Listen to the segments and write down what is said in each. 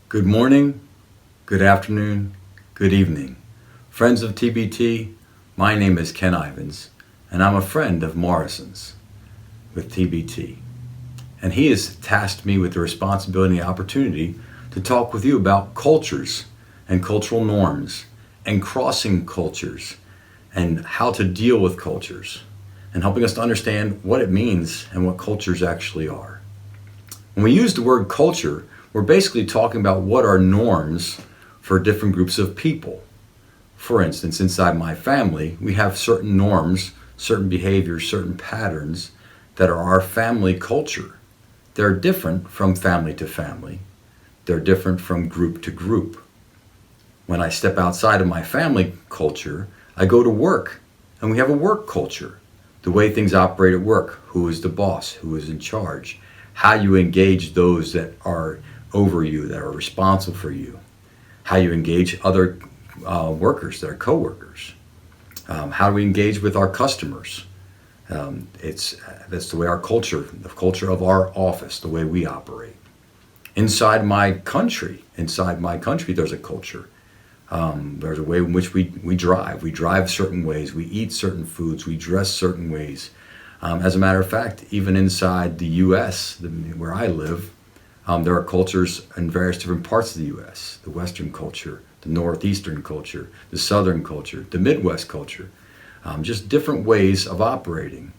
Good morning, good afternoon, good evening. Friends of TBT, my name is Ken Ivins, and I'm a friend of Morrison's with TBT. And he has tasked me with the responsibility and opportunity to talk with you about cultures and cultural norms and crossing cultures and how to deal with cultures and helping us to understand what it means and what cultures actually are. When we use the word culture, we're basically talking about what are norms for different groups of people. For instance, inside my family, we have certain norms, certain behaviors, certain patterns that are our family culture. They're different from family to family. They're different from group to group. When I step outside of my family culture, I go to work, and we have a work culture. The way things operate at work, who is the boss, who is in charge, how you engage those that are over you, that are responsible for you, how you engage other workers that are co-workers, how do we engage with our customers. That's the way our culture, the culture of our office, the way we operate. Inside my country, there's a culture. There's a way in which we drive. We drive certain ways. We eat certain foods. We dress certain ways. As a matter of fact, even inside the U.S., where I live, there are cultures in various different parts of the U.S. The Western culture, the Northeastern culture, the Southern culture, the Midwest culture. Just different ways of operating.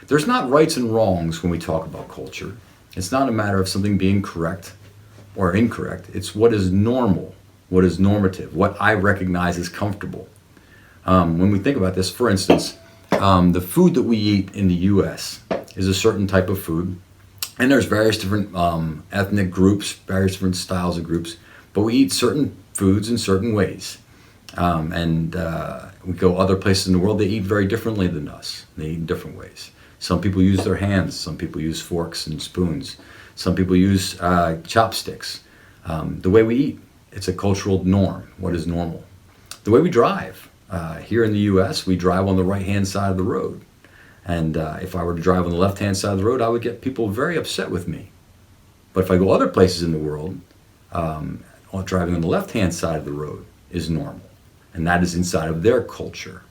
There's not rights and wrongs when we talk about culture. It's not a matter of something being correct or incorrect. It's what is normal, what is normative, what I recognize as comfortable. When we think about this, for instance, the food that we eat in the U.S. is a certain type of food. And there's various different ethnic groups, various different styles of groups, but we eat certain foods in certain ways. We go other places in the world, they eat very differently than us. They eat in different ways. Some people use their hands, some people use forks and spoons, some people use chopsticks. The way we eat, it's a cultural norm, what is normal. The way we drive, here in the U.S., we drive on the right-hand side of the road. And if I were to drive on the left-hand side of the road, I would get people very upset with me. But if I go other places in the world, driving on the left-hand side of the road is normal. And that is inside of their culture.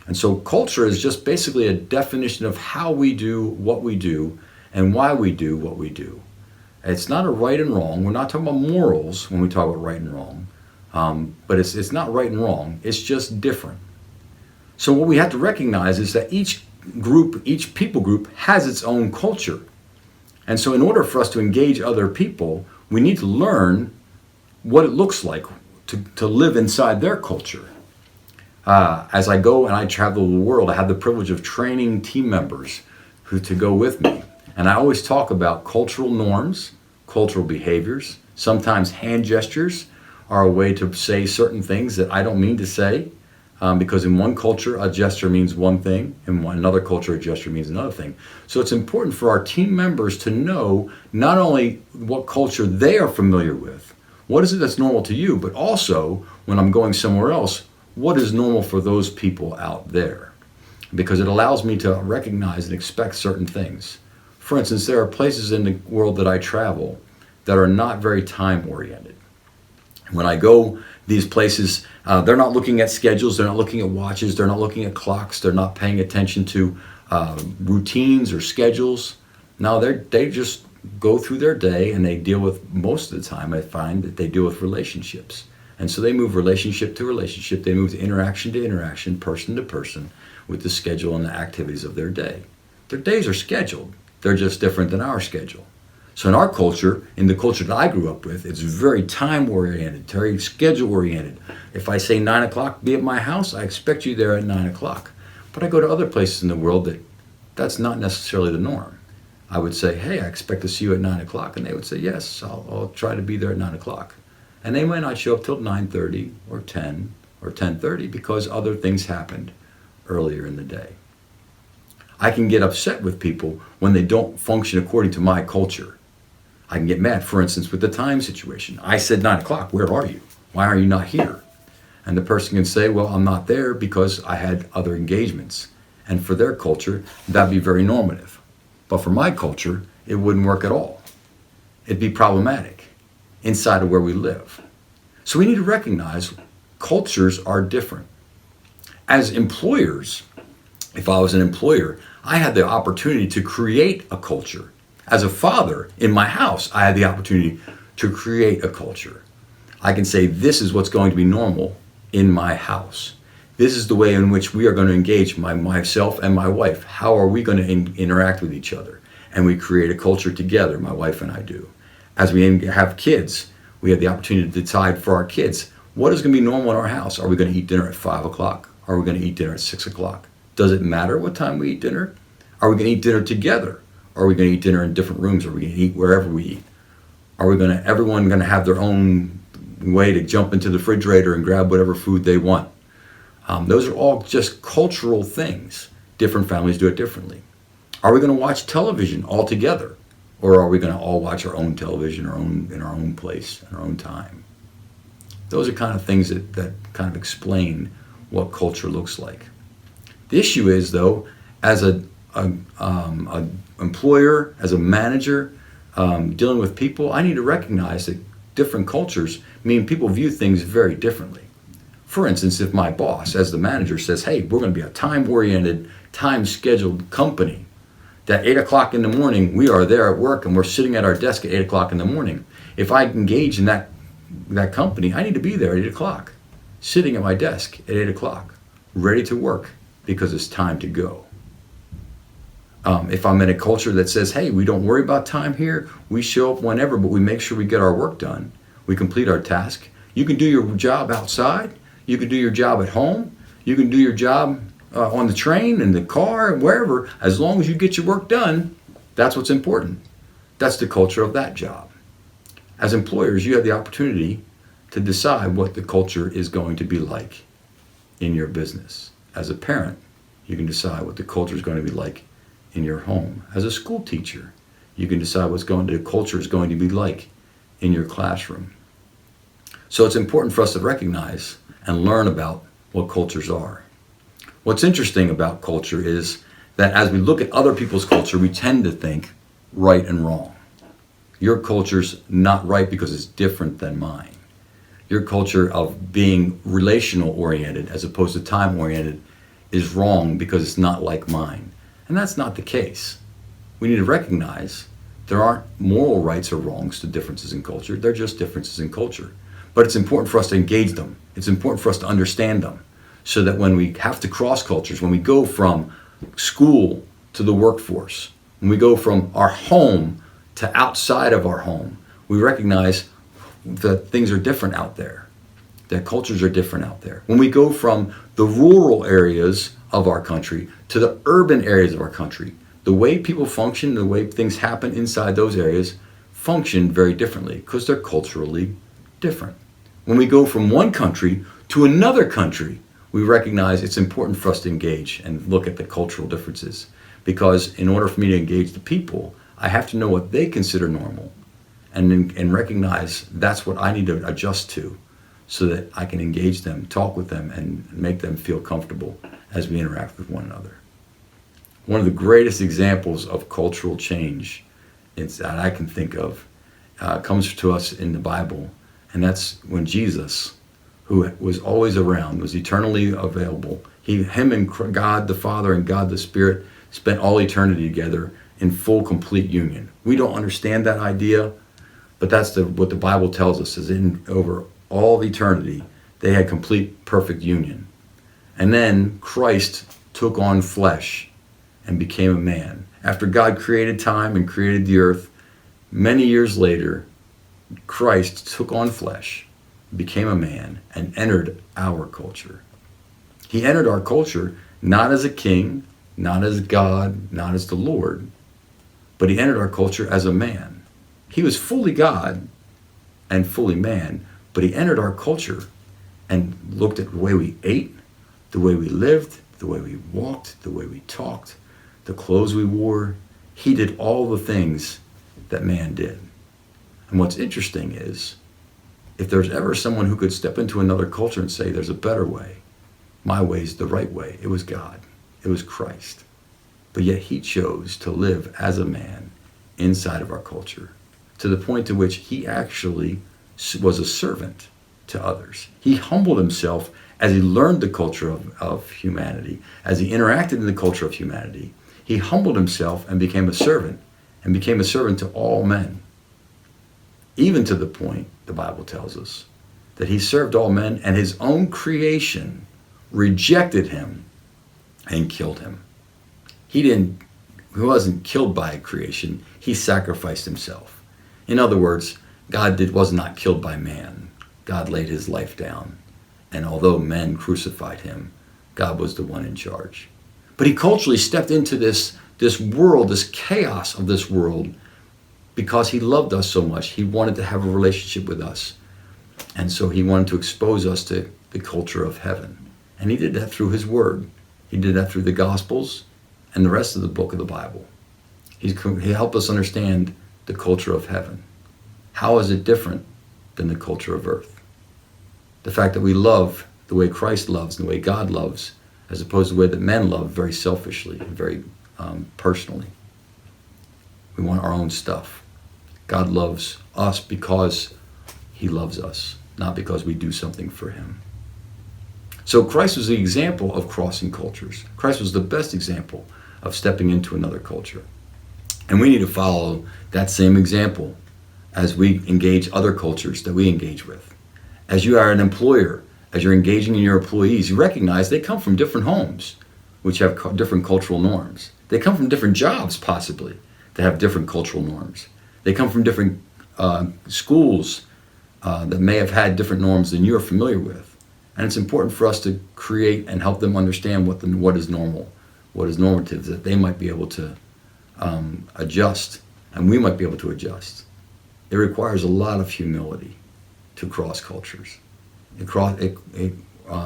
And so culture is just basically a definition of how we do what we do and why we do what we do. It's not a right and wrong. We're not talking about morals when we talk about right and wrong. But it's not right and wrong. It's just different. So what we have to recognize is that each people group has its own culture. And so in order for us to engage other people, we need to learn what it looks like to live inside their culture. As I go and I travel the world, I have the privilege of training team members to go with me. And I always talk about cultural norms, cultural behaviors. Sometimes hand gestures are a way to say certain things that I don't mean to say. Because in one culture, a gesture means one thing, in another culture, a gesture means another thing. So it's important for our team members to know not only what culture they are familiar with, what is it that's normal to you, but also, when I'm going somewhere else, what is normal for those people out there? Because it allows me to recognize and expect certain things. For instance, there are places in the world that I travel that are not very time-oriented. When I go these places, they're not looking at schedules, they're not looking at watches, they're not looking at clocks, they're not paying attention to routines or schedules. No, they just go through their day and they deal with, most of the time I find that they deal with relationships. And so they move relationship to relationship, they move to interaction, person to person, with the schedule and the activities of their day. Their days are scheduled, they're just different than our schedule. So in our culture, in the culture that I grew up with, it's very time-oriented, very schedule-oriented. If I say 9 o'clock, be at my house, I expect you there at 9 o'clock. But I go to other places in the world that's not necessarily the norm. I would say, hey, I expect to see you at 9 o'clock. And they would say, yes, I'll try to be there at 9 o'clock. And they might not show up till 9:30 or 10 or 10:30 because other things happened earlier in the day. I can get upset with people when they don't function according to my culture. I can get mad, for instance, with the time situation. I said 9 o'clock, where are you? Why are you not here? And the person can say, well, I'm not there because I had other engagements. And for their culture, that'd be very normative. But for my culture, it wouldn't work at all. It'd be problematic. inside of where we live. So we need to recognize cultures are different. As employers, if I was an employer, I had the opportunity to create a culture. As a father, in my house, I had the opportunity to create a culture. I can say, this is what's going to be normal in my house. This is the way in which we are going to engage myself and my wife. How are we going to interact with each other? And we create a culture together, my wife and I do. As we have kids, we have the opportunity to decide for our kids, what is going to be normal in our house? Are we going to eat dinner at 5 o'clock? Are we going to eat dinner at 6 o'clock? Does it matter what time we eat dinner? Are we going to eat dinner together? Are we going to eat dinner in different rooms? Are we going to eat wherever we eat? Are we going to, everyone going to have their own way to jump into the refrigerator and grab whatever food they want? Those are all just cultural things. Different families do it differently. Are we going to watch television all together? Or are we going to all watch our own television in our own place, in our own time? Those are kind of things that kind of explain what culture looks like. The issue is, though, as an employer, as a manager, dealing with people, I need to recognize that different cultures mean people view things very differently. For instance, if my boss, as the manager, says, hey, we're going to be a time-oriented, time-scheduled company, that 8 o'clock in the morning, we are there at work and we're sitting at our desk at 8 o'clock in the morning. If I engage in that company, I need to be there at 8 o'clock, sitting at my desk at 8 o'clock, ready to work because it's time to go. If I'm in a culture that says, hey, we don't worry about time here, we show up whenever, but we make sure we get our work done, we complete our task. You can do your job outside, you can do your job at home, you can do your job on the train, in the car, wherever, as long as you get your work done. That's what's important. That's the culture of that job. As employers, you have the opportunity to decide what the culture is going to be like in your business. As a parent, you can decide what the culture is going to be like in your home. As a school teacher, you can decide what the culture is going to be like in your classroom. So it's important for us to recognize and learn about what cultures are. What's interesting about culture is that as we look at other people's culture, we tend to think right and wrong. Your culture's not right because it's different than mine. Your culture of being relational oriented as opposed to time oriented is wrong because it's not like mine. And that's not the case. We need to recognize there aren't moral rights or wrongs to differences in culture. They're just differences in culture. But it's important for us to engage them. It's important for us to understand them so that when we have to cross cultures, when we go from school to the workforce, when we go from our home to outside of our home, we recognize that things are different out there, that cultures are different out there. When we go from the rural areas of our country to the urban areas of our country, the way people function, the way things happen inside those areas function very differently because they're culturally different. When we go from one country to another country, we recognize it's important for us to engage and look at the cultural differences, because in order for me to engage the people, I have to know what they consider normal and recognize that's what I need to adjust to so that I can engage them, talk with them, and make them feel comfortable as we interact with one another. One of the greatest examples of cultural change that I can think of comes to us in the Bible, and that's when Jesus, who was always around, was eternally available. Him and God the Father and God the Spirit spent all eternity together in full, complete union. We don't understand that idea, but that's what the Bible tells us, is in over all eternity, they had complete, perfect union. And then Christ took on flesh and became a man. After God created time and created the earth, many years later, Christ took on flesh, became a man, and entered our culture. He entered our culture not as a king, not as God, not as the Lord, but he entered our culture as a man. He was fully God and fully man, but he entered our culture and looked at the way we ate, the way we lived, the way we walked, the way we talked, the clothes we wore. He did all the things that man did. And what's interesting is, if there's ever someone who could step into another culture and say, there's a better way, my way's the right way, it was God. It was Christ. But yet he chose to live as a man inside of our culture, to the point to which he actually was a servant to others. He humbled himself as he learned the culture of humanity, as he interacted in the culture of humanity. He humbled himself and became a servant to all men. Even to the point, the Bible tells us, that he served all men, and his own creation rejected him and killed him. He wasn't killed by creation, he sacrificed himself. In other words, God was not killed by man. God laid his life down. And although men crucified him, God was the one in charge. But he culturally stepped into this world, this chaos of this world, because he loved us so much. He wanted to have a relationship with us. And so he wanted to expose us to the culture of heaven. And he did that through his word. He did that through the Gospels and the rest of the book of the Bible. He helped us understand the culture of heaven. How is it different than the culture of earth? The fact that we love the way Christ loves and the way God loves, as opposed to the way that men love, very selfishly and very personally. We want our own stuff. God loves us because he loves us, not because we do something for him. So Christ was the example of crossing cultures. Christ was the best example of stepping into another culture. And we need to follow that same example as we engage other cultures that we engage with. As you are an employer, as you're engaging in your employees, you recognize they come from different homes, which have different cultural norms. They come from different jobs, possibly, that have different cultural norms. They come from different schools that may have had different norms than you're familiar with. And it's important for us to create and help them understand what is normal, what is normative, that they might be able to adjust, and we might be able to adjust. It requires a lot of humility to cross cultures. It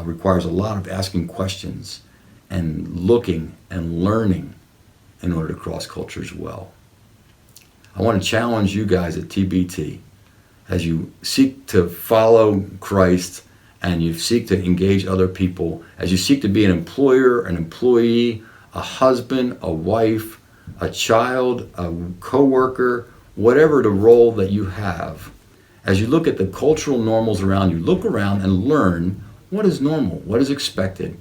requires a lot of asking questions and looking and learning in order to cross cultures well. I want to challenge you guys at TBT as you seek to follow Christ and you seek to engage other people, as you seek to be an employer, an employee, a husband, a wife, a child, a co-worker, whatever the role that you have. As you look at the cultural normals around you, look around and learn what is normal, what is expected,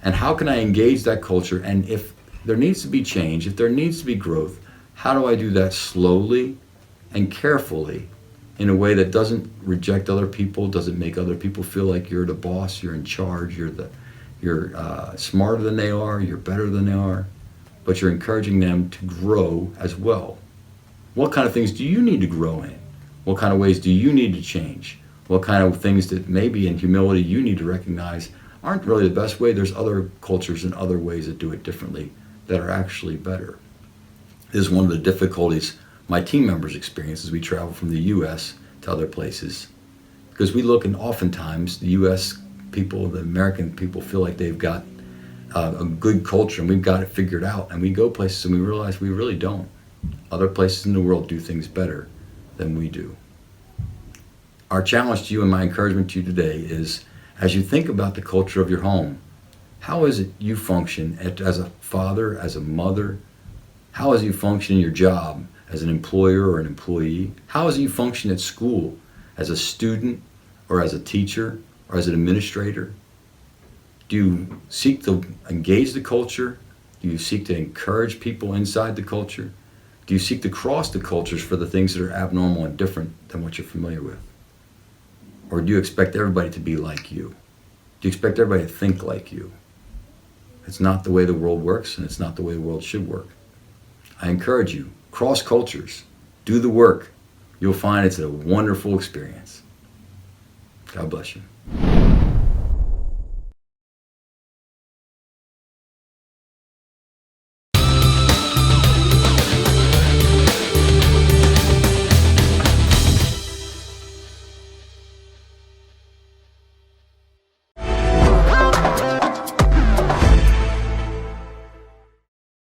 and how can I engage that culture, and if there needs to be change, if there needs to be growth, how do I do that slowly and carefully in a way that doesn't reject other people, doesn't make other people feel like you're the boss, you're in charge, you're smarter than they are, you're better than they are, but you're encouraging them to grow as well. What kind of things do you need to grow in? What kind of ways do you need to change? What kind of things that maybe in humility you need to recognize aren't really the best way? There's other cultures and other ways that do it differently that are actually better. This is one of the difficulties my team members experience as we travel from the U.S. to other places. Because we look, and oftentimes the U.S. people, the American people, feel like they've got a good culture and we've got it figured out. And we go places and we realize we really don't. Other places in the world do things better than we do. Our challenge to you and my encouragement to you today is, as you think about the culture of your home, how is it you function as a father, as a mother? How is it you function in your job as an employer or an employee? How is it you function at school as a student or as a teacher or as an administrator? Do you seek to engage the culture? Do you seek to encourage people inside the culture? Do you seek to cross the cultures for the things that are abnormal and different than what you're familiar with? Or do you expect everybody to be like you? Do you expect everybody to think like you? It's not the way the world works, and it's not the way the world should work. I encourage you, cross cultures, do the work. You'll find it's a wonderful experience. God bless you.